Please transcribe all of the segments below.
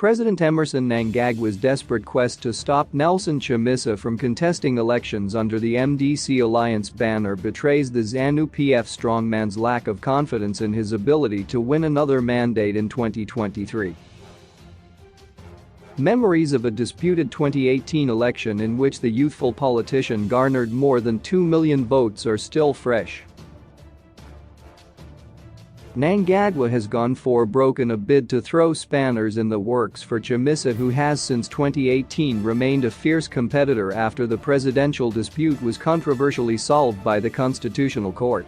President Emmerson Mnangagwa's desperate quest to stop Nelson Chamisa from contesting elections under the MDC Alliance banner betrays the ZANU PF strongman's lack of confidence in his ability to win another mandate in 2023. Memories of a disputed 2018 election in which the youthful politician garnered more than 2 million votes are still fresh. Mnangagwa has gone for broke in a bid to throw spanners in the works for Chamisa, who has since 2018 remained a fierce competitor after the presidential dispute was controversially solved by the Constitutional Court.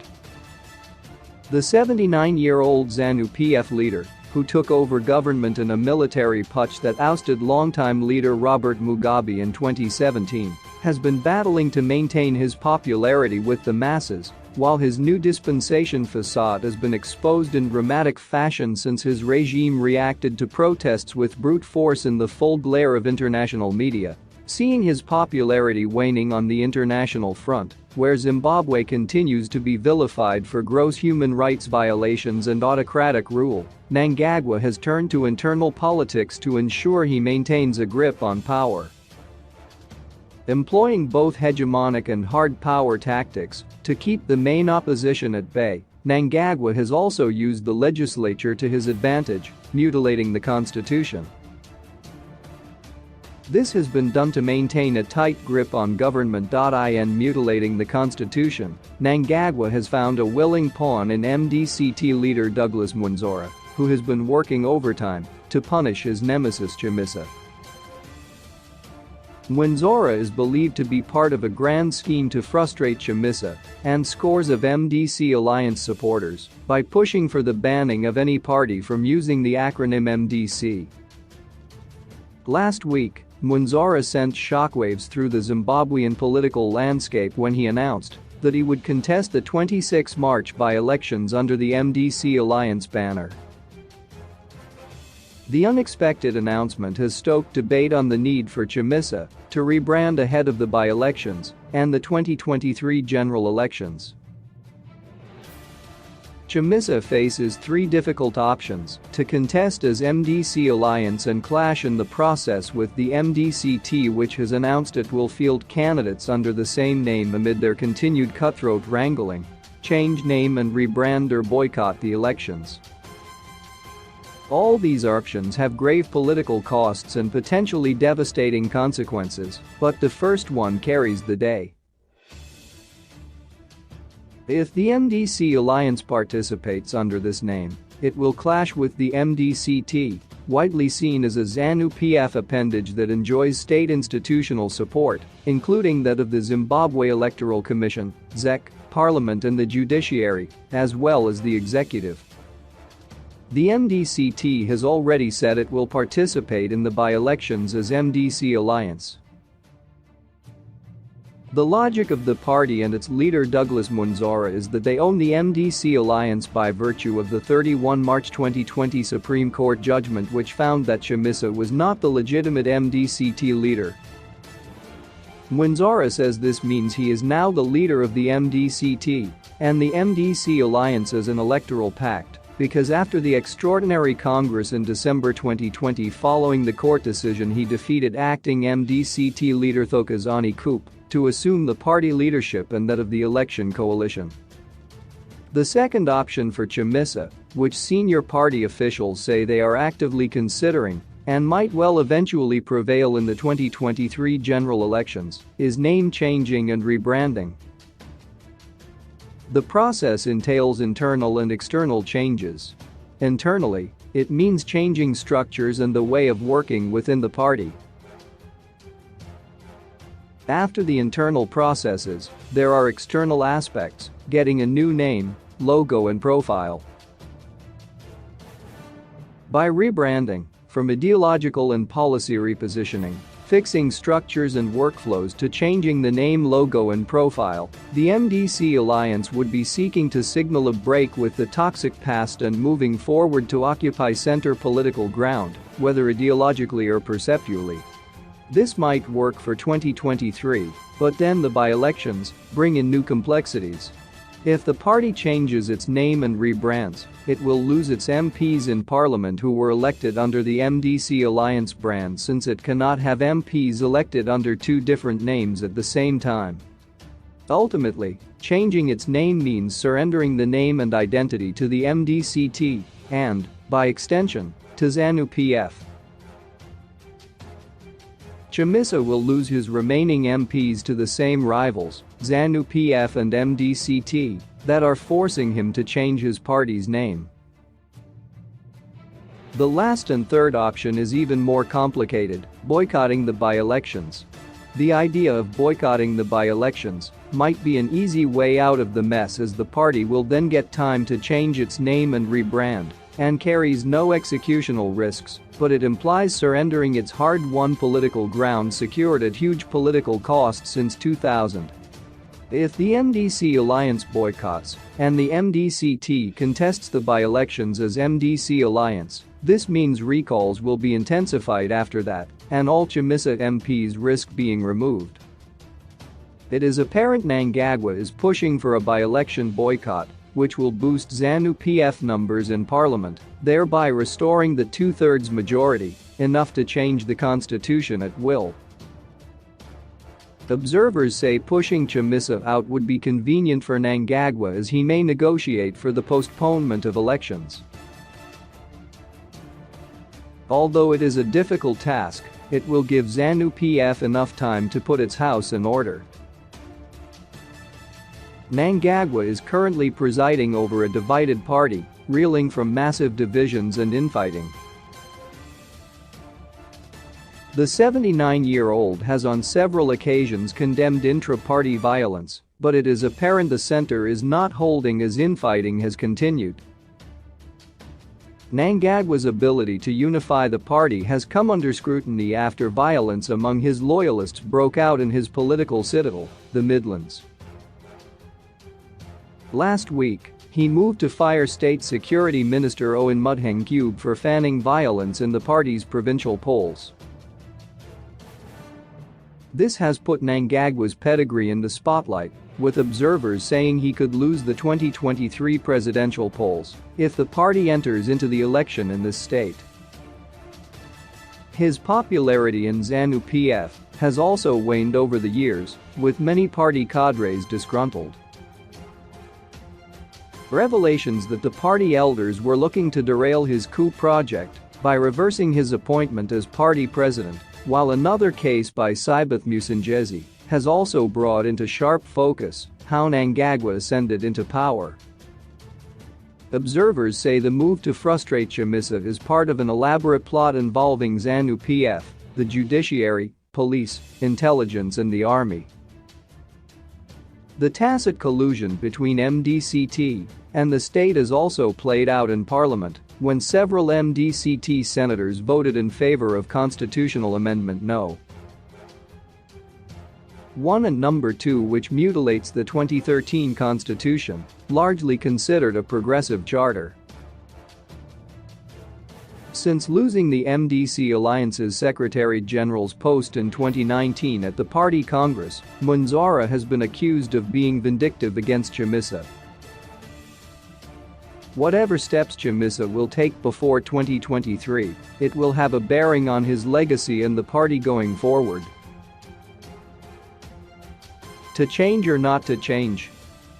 The 79-year-old ZANU PF leader, who took over government in a military putsch that ousted longtime leader Robert Mugabe in 2017, has been battling to maintain his popularity with the masses, while his new dispensation facade has been exposed in dramatic fashion since his regime reacted to protests with brute force in the full glare of international media, seeing his popularity waning on the international front, where Zimbabwe continues to be vilified for gross human rights violations and autocratic rule. Mnangagwa has turned to internal politics to ensure he maintains a grip on power. Employing both hegemonic and hard power tactics to keep the main opposition at bay, Mnangagwa has also used the legislature to his advantage, mutilating the constitution. This has been done to maintain a tight grip on government. In mutilating the constitution, Mnangagwa has found a willing pawn in MDCT leader Douglas Mwonzora, who has been working overtime to punish his nemesis Chamisa. Mwonzora is believed to be part of a grand scheme to frustrate Chamisa and scores of MDC alliance supporters by pushing for the banning of any party from using the acronym MDC. Last week, Mwonzora sent shockwaves through the Zimbabwean political landscape when he announced that he would contest the 26 March by-elections under the MDC alliance banner. The unexpected announcement has stoked debate on the need for Chamisa to rebrand ahead of the by-elections and the 2023 general elections. Chamisa faces three difficult options: to contest as MDC Alliance and clash in the process with the MDCT, which has announced it will field candidates under the same name amid their continued cutthroat wrangling, change name and rebrand, or boycott the elections. All these options have grave political costs and potentially devastating consequences, but the first one carries the day. If the MDC Alliance participates under this name, it will clash with the MDCT, widely seen as a ZANU PF appendage that enjoys state institutional support, including that of the Zimbabwe Electoral Commission, ZEC, Parliament and the judiciary, as well as the executive. The MDCT has already said it will participate in the by-elections as MDC Alliance. The logic of the party and its leader Douglas Mwonzora is that they own the MDC Alliance by virtue of the 31 March 2020 Supreme Court judgment, which found that Chamisa was not the legitimate MDCT leader. Mwonzora says this means he is now the leader of the MDCT and the MDC Alliance as an electoral pact, because after the Extraordinary Congress in December 2020 following the court decision, he defeated acting MDCT leader Thokozani Coupe to assume the party leadership and that of the election coalition. The second option for Chamisa, which senior party officials say they are actively considering and might well eventually prevail in the 2023 general elections, is name changing and rebranding. The process entails internal and external changes. Internally, it means changing structures and the way of working within the party. After the internal processes, there are external aspects: getting a new name, logo and profile. By rebranding, from ideological and policy repositioning, fixing structures and workflows to changing the name, logo and profile, the MDC Alliance would be seeking to signal a break with the toxic past and moving forward to occupy center political ground, whether ideologically or perceptually. This might work for 2023, but then the by-elections bring in new complexities. If the party changes its name and rebrands, it will lose its MPs in parliament who were elected under the MDC Alliance brand, since it cannot have MPs elected under two different names at the same time. Ultimately, changing its name means surrendering the name and identity to the MDCT and, by extension, to ZANU PF. Chamisa will lose his remaining MPs to the same rivals, ZANU PF and MDCT, that are forcing him to change his party's name. The last and third option is even more complicated: boycotting the by-elections. The idea of boycotting the by-elections might be an easy way out of the mess, as the party will then get time to change its name and rebrand, and carries no executional risks, but it implies surrendering its hard-won political ground secured at huge political cost since 2000. If the MDC Alliance boycotts, and the MDCT contests the by-elections as MDC Alliance, this means recalls will be intensified after that, and all Chamisa MPs risk being removed. It is apparent Mnangagwa is pushing for a by-election boycott, which will boost ZANU PF numbers in parliament, thereby restoring the two-thirds majority, enough to change the constitution at will. Observers say pushing Chamisa out would be convenient for Mnangagwa, as he may negotiate for the postponement of elections. Although it is a difficult task, it will give ZANU PF enough time to put its house in order. Mnangagwa is currently presiding over a divided party, reeling from massive divisions and infighting. The 79-year-old has on several occasions condemned intra-party violence, but it is apparent the center is not holding as infighting has continued. Mnangagwa's ability to unify the party has come under scrutiny after violence among his loyalists broke out in his political citadel, the Midlands. Last week, he moved to fire State Security Minister Owen Mudheng for fanning violence in the party's provincial polls. This has put Mnangagwa's pedigree in the spotlight, with observers saying he could lose the 2023 presidential polls if the party enters into the election in this state. His popularity in ZANU PF has also waned over the years, with many party cadres disgruntled. Revelations that the party elders were looking to derail his coup project by reversing his appointment as party president, while another case by Sibath Mwonzora has also brought into sharp focus how Mnangagwa ascended into power. Observers say the move to frustrate Chamisa is part of an elaborate plot involving ZANU PF, the judiciary, police, intelligence and the army. The tacit collusion between MDCT and the state is also played out in parliament, when several MDCT senators voted in favor of Constitutional Amendment No. 1 and No. 2, which mutilates the 2013 Constitution, largely considered a progressive charter. Since losing the MDC Alliance's Secretary-General's post in 2019 at the party Congress, Mwonzora has been accused of being vindictive against Chamisa. Whatever steps Chamisa will take before 2023, it will have a bearing on his legacy and the party going forward. To change or not to change?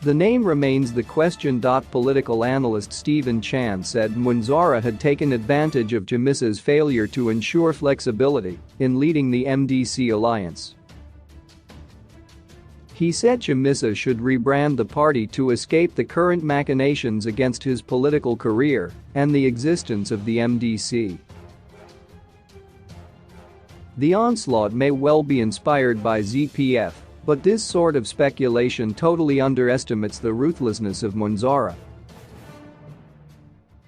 The name remains the question. Political analyst Stephen Chan said Mwonzora had taken advantage of Chamisa's failure to ensure flexibility in leading the MDC alliance. He said Chamisa should rebrand the party to escape the current machinations against his political career and the existence of the MDC. The onslaught may well be inspired by ZPF, but this sort of speculation totally underestimates the ruthlessness of Mwonzora.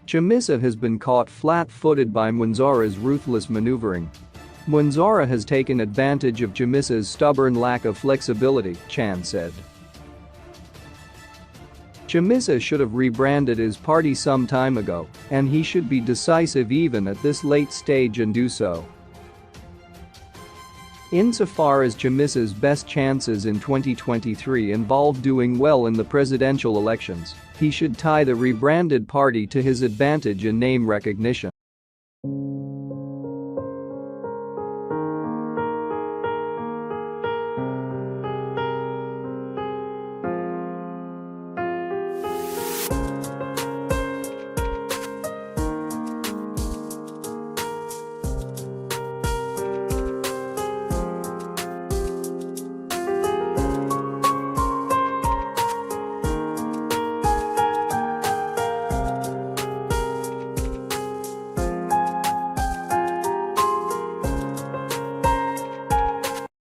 Chamisa has been caught flat-footed by Mwonzora's ruthless maneuvering. Mwonzora has taken advantage of Chamisa's stubborn lack of flexibility, Chan said. Chamisa should have rebranded his party some time ago, and he should be decisive even at this late stage and do so. Insofar as Chamisa's best chances in 2023 involve doing well in the presidential elections, he should tie the rebranded party to his advantage in name recognition.